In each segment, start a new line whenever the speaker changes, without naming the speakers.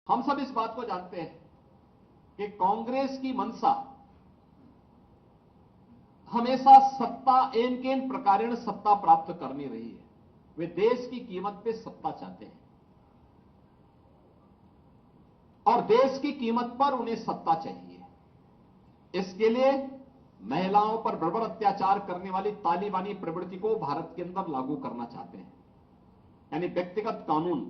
हम सब इस बात को जानते हैं कि कांग्रेस की मंशा हमेशा सत्ता एन केन प्रकारेण सत्ता प्राप्त करनी रही है। वे देश की कीमत पे सत्ता चाहते हैं और देश की कीमत पर उन्हें सत्ता चाहिए। इसके लिए महिलाओं पर बर्बर अत्याचार करने वाली तालिबानी प्रवृत्ति को भारत के अंदर लागू करना चाहते हैं। यानी व्यक्तिगत कानून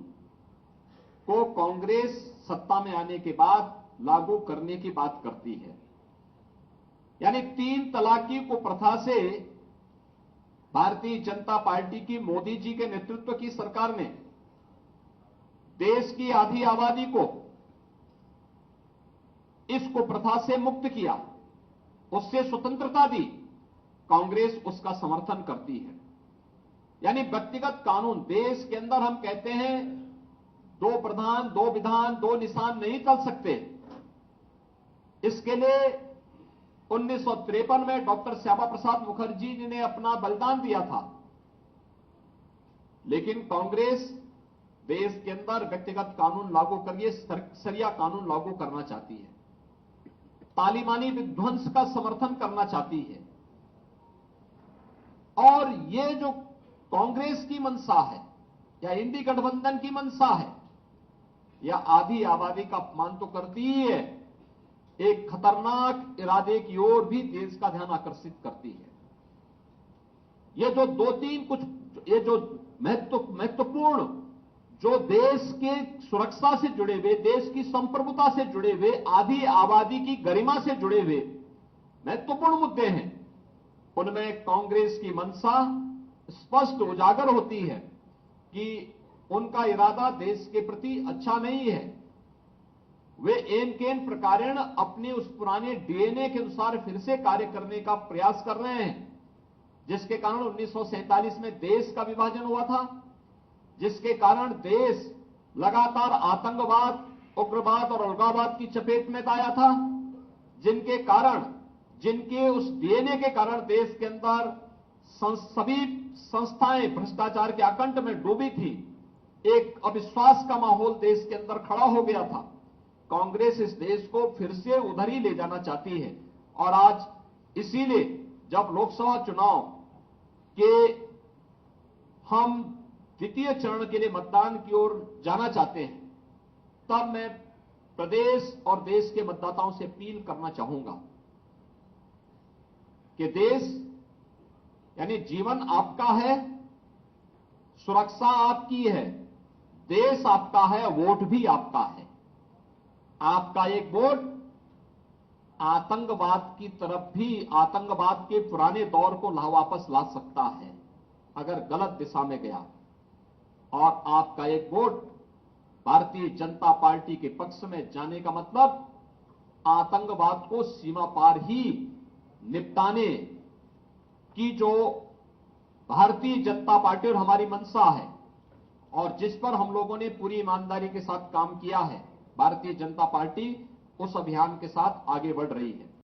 को कांग्रेस सत्ता में आने के बाद लागू करने की बात करती है। यानी 3 तलाकी को प्रथा से भारतीय जनता पार्टी की मोदी जी के नेतृत्व की सरकार ने देश की आधी आबादी को इसको प्रथा से मुक्त किया, उससे स्वतंत्रता दी। कांग्रेस उसका समर्थन करती है। यानी व्यक्तिगत कानून देश के अंदर हम कहते हैं 2 प्रधान 2 विधान 2 निशान नहीं चल सकते। इसके लिए 1953 में डॉक्टर श्यामा प्रसाद मुखर्जी जी ने अपना बलिदान दिया था। लेकिन कांग्रेस देश के अंदर व्यक्तिगत कानून लागू करिए सरिया कानून लागू करना चाहती है, तालिबानी विध्वंस का समर्थन करना चाहती है। और ये जो कांग्रेस की मंशा है या इंडी गठबंधन की मंशा है, या आधी आबादी का अपमान तो करती ही है, एक खतरनाक इरादे की ओर भी देश का ध्यान आकर्षित करती है। ये जो 2-3 कुछ ये जो महत्वपूर्ण जो देश के सुरक्षा से जुड़े हुए, देश की संप्रभुता से जुड़े हुए, आधी आबादी की गरिमा से जुड़े हुए महत्वपूर्ण मुद्दे हैं, उनमें कांग्रेस की मंशा स्पष्ट उजागर होती है कि उनका इरादा देश के प्रति अच्छा नहीं है। वे एन केन प्रकारेण अपने उस पुराने डीएनए के अनुसार फिर से कार्य करने का प्रयास कर रहे हैं, जिसके कारण 1947 में देश का विभाजन हुआ था, जिसके कारण देश लगातार आतंकवाद, उग्रवाद और अलगाववाद की चपेट में आया था, जिनके उस डीएनए के कारण देश के अंदर सभी संस्थाएं भ्रष्टाचार के आकंठ में डूबी थी। एक अविश्वास का माहौल देश के अंदर खड़ा हो गया था। कांग्रेस इस देश को फिर से उधर ही ले जाना चाहती है। और आज इसीलिए जब लोकसभा चुनाव के हम द्वितीय चरण के लिए मतदान की ओर जाना चाहते हैं, तब मैं प्रदेश और देश के मतदाताओं से अपील करना चाहूंगा कि देश यानी जीवन आपका है, सुरक्षा आपकी है, देश आपका है, वोट भी आपका है। आपका एक वोट आतंकवाद की तरफ भी, आतंकवाद के पुराने दौर को वापस ला सकता है अगर गलत दिशा में गया। और आपका एक वोट भारतीय जनता पार्टी के पक्ष में जाने का मतलब आतंकवाद को सीमा पार ही निपटाने की जो भारतीय जनता पार्टी और हमारी मंशा है, और जिस पर हम लोगों ने पूरी ईमानदारी के साथ काम किया है, भारतीय जनता पार्टी उस अभियान के साथ आगे बढ़ रही है।